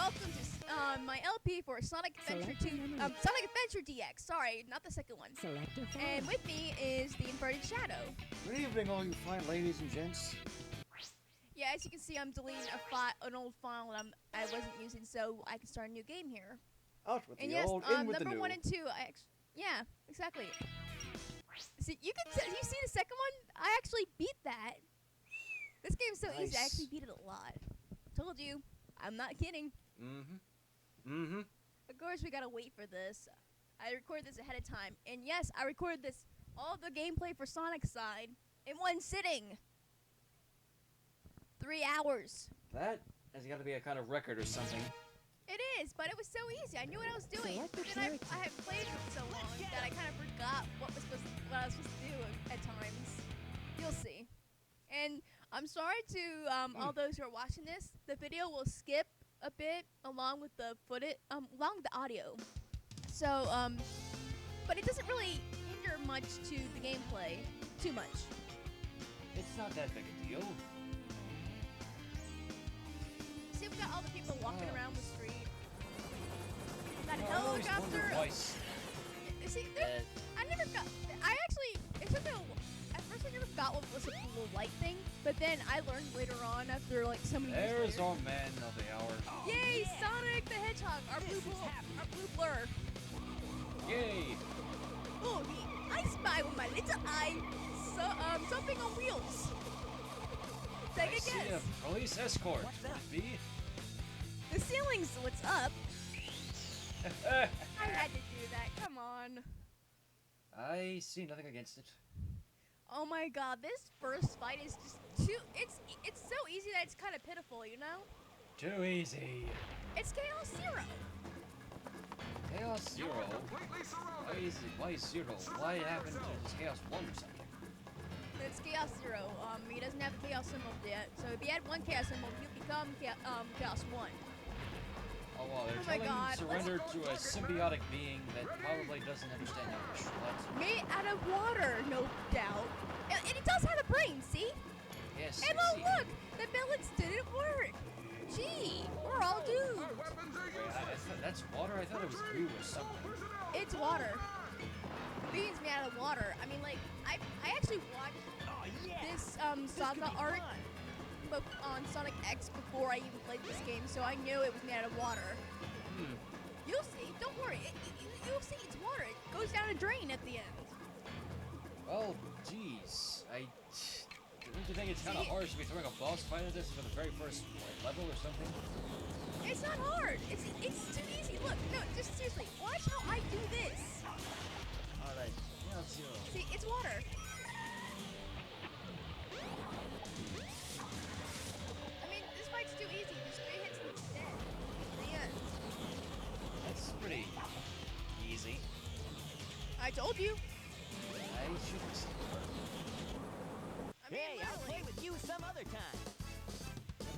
welcome to my LP for Sonic Adventure 2, Sonic Adventure DX. Sorry, not the second one. And with me is the Inverted Shadow. Good evening, all you fine ladies and gents. Yeah, as you can see, I'm deleting an old file that I wasn't using, so I can start a new game here. Out with And the yes, old, in with the number new. 1 and 2. Yeah, exactly. See, you see the second one? I actually beat that. This game's so easy. I actually beat it a lot. Told you, I'm not kidding. Of course, we gotta wait for this. I recorded this ahead of time, and yes, I recorded this all the gameplay for Sonic's side in one sitting. 3 hours. That has got to be a kind of record or something. It is, but it was so easy. I knew what I was doing. But then I had played it for so long that I kind of forgot what I was supposed to do at times. You'll see. And I'm sorry to all those who are watching this. The video will skip a bit along with the footage, along with the audio. So, but it doesn't really hinder much to the gameplay. Too much. It's not that big a deal. See, we got all the people walking around the street. Got a helicopter. See, at first I never got what was a little light thing, but then I learned later on after like so many years There's later. our man of the hour. Yay, Sonic the Hedgehog, our blue blur. Yay! Oh, I spy with my little eye, something on wheels. Take a I see guess. a police escort. Would it be? The ceiling's what's up. I had to do that. Come on. I see nothing against it. Oh my god, this first fight is just too... It's so easy that it's kind of pitiful, you know? Too easy. It's Chaos Zero. Chaos Zero? Why Zero? Why happened to just Chaos 1 or something? It's Chaos Zero. He doesn't have the Chaos symbol yet. So if he had one Chaos symbol, he'd become Chaos 1. Oh, well, they're telling him to surrender to a symbiotic being that probably doesn't understand English. What? Made out of water, no doubt. And it does have a brain, see? Yes, And I oh, see. look! The billets didn't work. Gee, we're all doomed. Wait, that's water? I thought it was goo or something. It's water. The being's made out of water. I mean, like, I actually watched this SEGA arc on Sonic X before I even played this game, so I knew it was made out of water. You'll see. Don't worry. You'll see. It's water. It goes down a drain at the end. Well, jeez. Don't you think it's kind of harsh to be throwing a boss fight at this for the very first level or something? It's not hard. It's too easy. Look, no, just seriously. Watch how I do this. Alright. Yeah, Zero. See, it's water. I mean, this fight's too easy. Just 3 hits and it's dead. The end. That's pretty easy. I told you. I shouldn't. I mean, Hey, I'll play with you some other time.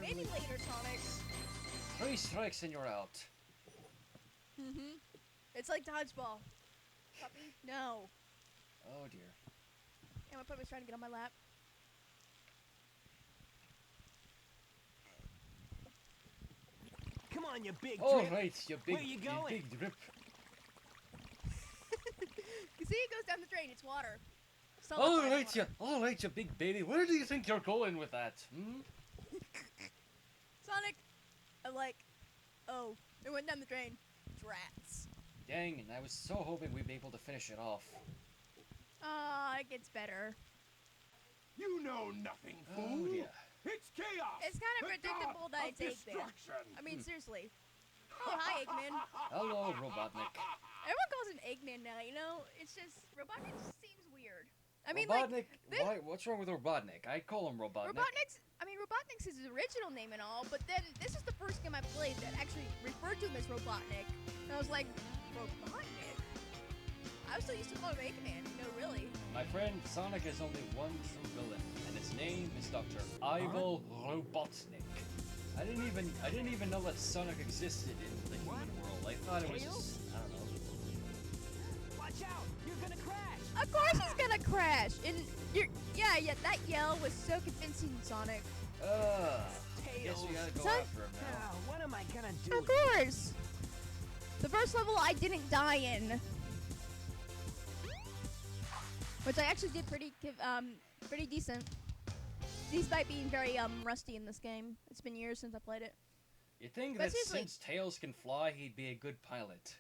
maybe later, Sonic. 3 strikes and you're out. It's like dodgeball. Puppy? No. Oh dear. Yeah, my puppy was trying to get on my lap. Come on, you big All drip. right, you big, Where you going? big drip. You see, it goes down the drain. It's water. All right, you big baby. Where do you think you're going with that? Sonic, I'm like, oh, it went down the drain. Drats. Dang, and I was so hoping we'd be able to finish it off. It gets better. You know nothing, fool. Oh dear. It's chaos. It's kind of the predictable god that of it's Eggman. destruction. I mean, seriously. Oh, hi, Eggman. Hello, Robotnik. Everyone calls him Eggman now, you know? It's just, Robotnik just seems weird. I mean, Robotnik? like, What's wrong with Robotnik? I call him Robotnik. Robotnik's his original name and all, but then this is the first game I played that actually referred to him as Robotnik. And I was like, Robotnik? I was still used to call him Eggman, you know, really. My friend, Sonic has only one true villain, and his name is Dr. Ivo Robotnik. I didn't even know that Sonic existed in the human world. I thought it was just, I don't know. Watch out! You're gonna crash! Of course he's gonna crash! And yeah, that yell was so convincing, Sonic. Guess we gotta go Son- after him now. Now, what am I gonna do? Of course. The first level I didn't die in, which I actually did pretty decent, despite being very rusty in this game. It's been years since I played it. You think But that seriously- since Tails can fly, he'd be a good pilot?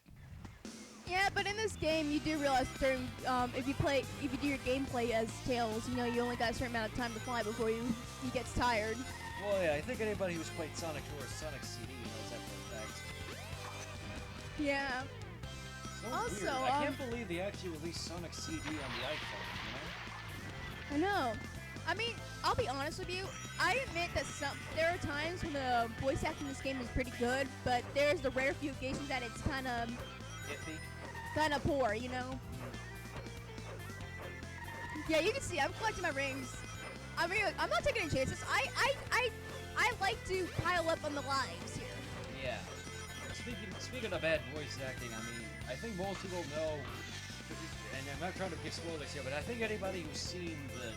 Yeah, but in this game, you do realize certain, if you do your gameplay as Tails, you know you only got a certain amount of time to fly before he gets tired. Well, yeah, I think anybody who's played Sonic 2 or Sonic CD knows that for a fact. Yeah. So Also, weird. I can't believe they actually released Sonic CD on the iPhone, you know? I know. I mean, I'll be honest with you. I admit that there are times when the voice acting in this game is pretty good, but there's the rare few occasions that it's kind of poor, you know. Yeah, you can see I'm collecting my rings. I'm not taking any chances. I like to pile up on the lives here. Yeah. Speaking of bad voice acting, I mean, I think most people know, and I'm not trying to give spoilers here, but I think anybody who's seen the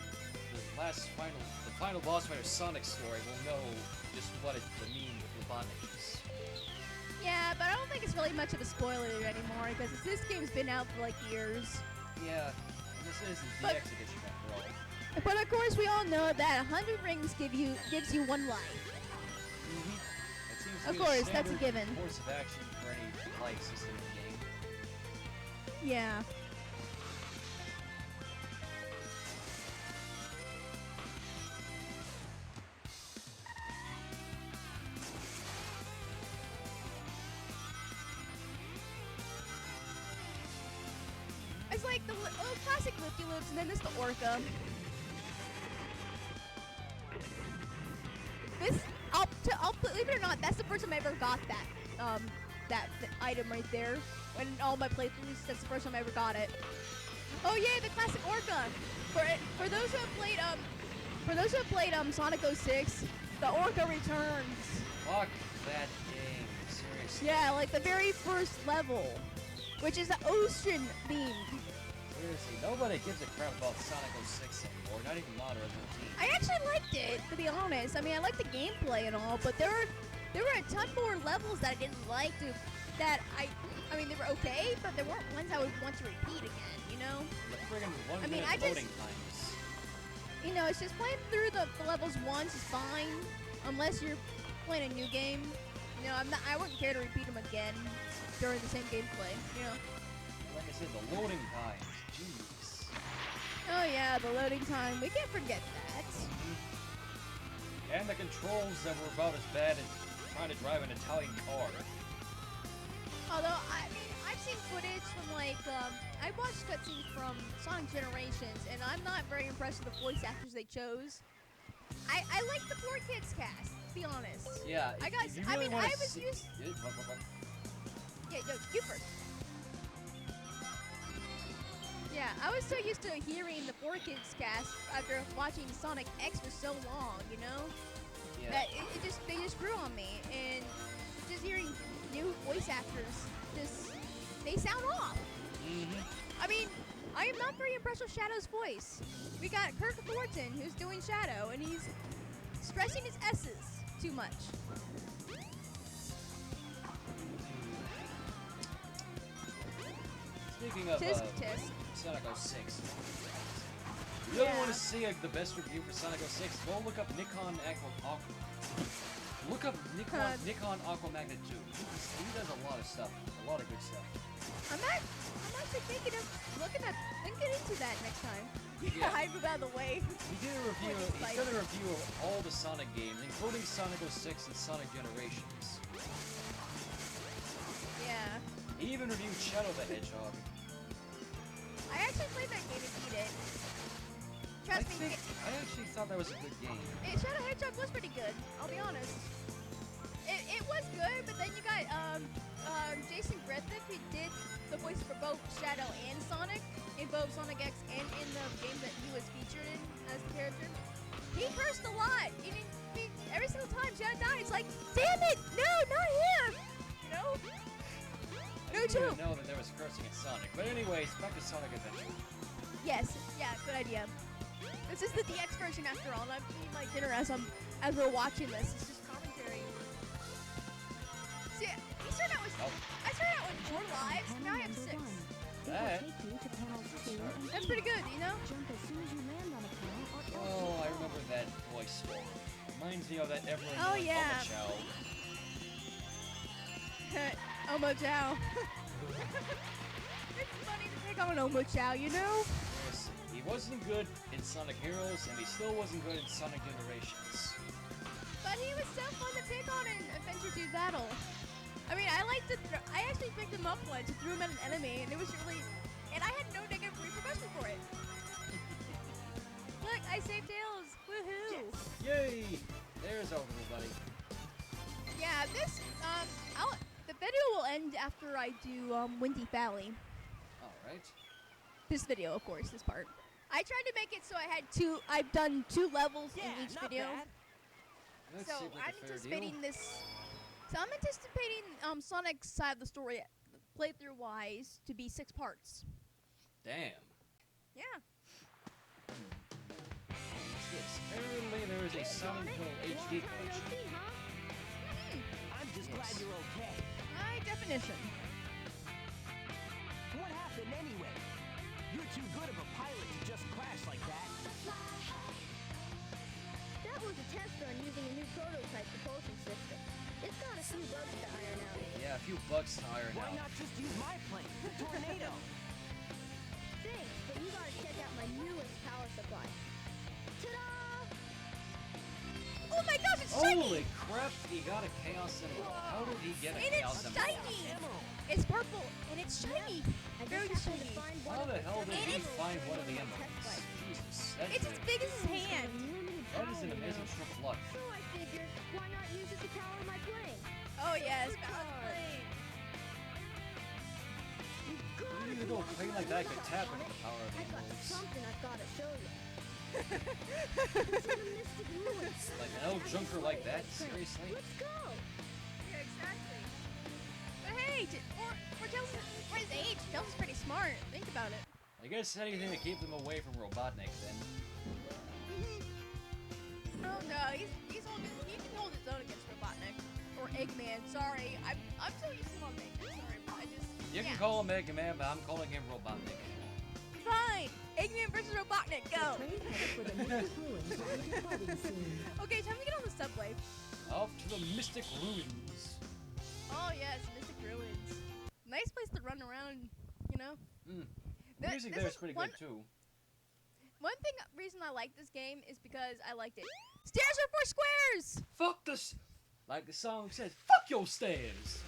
final boss fight of Sonic story will know just what the mean with Robotnik is. Yeah, but I don't think it's really much of a spoiler anymore because this game's been out for like years. Yeah, this is the But- DX edition after all. But of course, we all know that 100 rings gives you 1 life. That seems to Of be course, the that's a standard given. course of action for any life system in the game. Yeah. It's like the classic lifty loops, and then there's the orca. I'll believe it or not, that's the first time I ever got that item right there. In all my playthroughs, that's the first time I ever got it. Oh yeah, the classic orca. For those who have played Sonic 06, the orca returns. Fuck that game, seriously. Yeah, like the very first level, which is the ocean theme. Seriously, nobody gives a crap about Sonic 06 anymore, not even modern 13. I actually liked it, to be honest. I mean, I liked the gameplay and all, but there were a ton more levels that I didn't like. I mean, they were okay, but there weren't ones I would want to repeat again. You know? The friggin' 1 I mean, minute I just- loading times. You know, it's just playing through the levels once is fine, unless you're playing a new game. You know, I wouldn't care to repeat them again during the same gameplay. You know? Like I said, the loading times, jeez. Oh yeah, the loading time. We can't forget that. And the controls that were about as bad as trying to drive an Italian car. Although, I mean, I've seen footage from, like, I watched cutscenes from Sonic Generations, and I'm not very impressed with the voice actors they chose. I like the 4Kids cast, to be honest. Yeah, I got- if you I really mean, wanna I was see- used- What? Yeah, no, you first. Yeah, I was so used to hearing the 4Kids cast after watching Sonic X for so long, you know? Yeah. That they just grew on me, and just hearing new voice actors, they sound off. I mean, I am not very impressed with Shadow's voice. We got Kirk Thornton, who's doing Shadow, and he's stressing his S's too much. Speaking of Tisk tisk. Sonic 06, you really Yeah. want to see the best review for Sonic 06? Go look up Nikon Nikon Aquamagnet 2. He does a lot of stuff, a lot of good stuff. I'm actually thinking of linking into that next time. Yeah. I move out of the way. He did a review. He's done a review of all the Sonic games, including Sonic 06 and Sonic Generations. Yeah. He even reviewed Shadow the Hedgehog. I actually played that game and beat it. I Trust me, actually thought that was a good game. Shadow Hedgehog was pretty good. I'll be honest. It was good, but then you got Jason Griffith, who did the voice for both Shadow and Sonic in both Sonic X and in the game that he was featured in as the character. He cursed a lot. Every single time Shadow died, it's like, damn it, no, not here. You know? I No didn't joke. even know that there was cursing in Sonic. But anyways, back to Sonic Adventure. Yes, yeah, good idea. This is the DX version after all, and I'm eating my dinner as we're watching this. It's just started out with Oh. I started out with 4 lives. Now I have 6. That. That's pretty good, you know. Oh, I remember that voice. Reminds me of that ever Oh, yeah. Chow. Omo Chow. It's funny to take on Omo Chow, you know. Yes, he wasn't good in Sonic Heroes, and he still wasn't good in Sonic Generations. But he was so fun to pick on in Adventure 2 Battle. I mean, I like to. I actually picked him up once and threw him at an enemy, and it was really. And I had no negative repercussion for it. Look, I saved Tails. Woohoo! Yay! There's our little buddy. Yeah, this the video will end after I do Windy Valley. All right. This video, of course, this part. I tried to make it so I've done 2 levels Yeah, in each not video. bad. That So seemed like I'm a fair anticipating deal. this. So I'm anticipating Sonic's side of the story, playthrough wise, to be 6 parts. Damn. Yeah. What's this? Apparently there is a Silent Hill HD collection. I'm just glad Yes. you're okay. High definition. What happened anyway? You're too good of a pilot to just crash like that. That was a test run using a new prototype propulsion system. It's got a few bugs to iron out. Yeah, a few bugs to iron Why out. not just use my plane, the Tornado? Thanks, but you gotta check out my newest power supply. Ta-da! Oh my gosh, it's Holy shiny! crap, he got a Chaos Emerald. How did he get a And Chaos it's Emerald? shiny! Emerald. It's purple, and it's shiny! I Very just happened shiny. to find one How of the hell did And he it's- find one of the test emeralds? flight. Jesus, that's It's as big as his hand! Unlimited that is power, an you amazing know. stroke of luck. So I figured, why not use it to power my plane? Oh yes, Good power card. plane! You gotta Even be though a honest plane like with that me, could tap into Sonic. the power of the I've got emeralds. something I've gotta show you. It's in the Mystic Ruins. Like an old junker like that? Seriously? Let's go! Yeah, exactly. But hey, for Tails, for his age, Tails is pretty smart. Think about it. I guess anything to keep them away from Robotnik then. Oh no, he's holding, he can hold his own against Robotnik. Or Eggman, sorry. I'm so used to calling him Eggman, sorry, but I just... You can yeah. call him Mega Man, but I'm calling him Robotnik. Fine! Eggman versus Robotnik, go! Train headed for the Mystic Ruins will be departing soon. Okay, time to get on the subway. Off to the Mystic Ruins. Oh yes, Mystic Ruins. Nice place to run around, you know? Mm. The Th- music this there is is pretty one- good too. One reason I like this game is because I liked it. Stairs are for squares! Fuck this! Like the song says, fuck your stairs!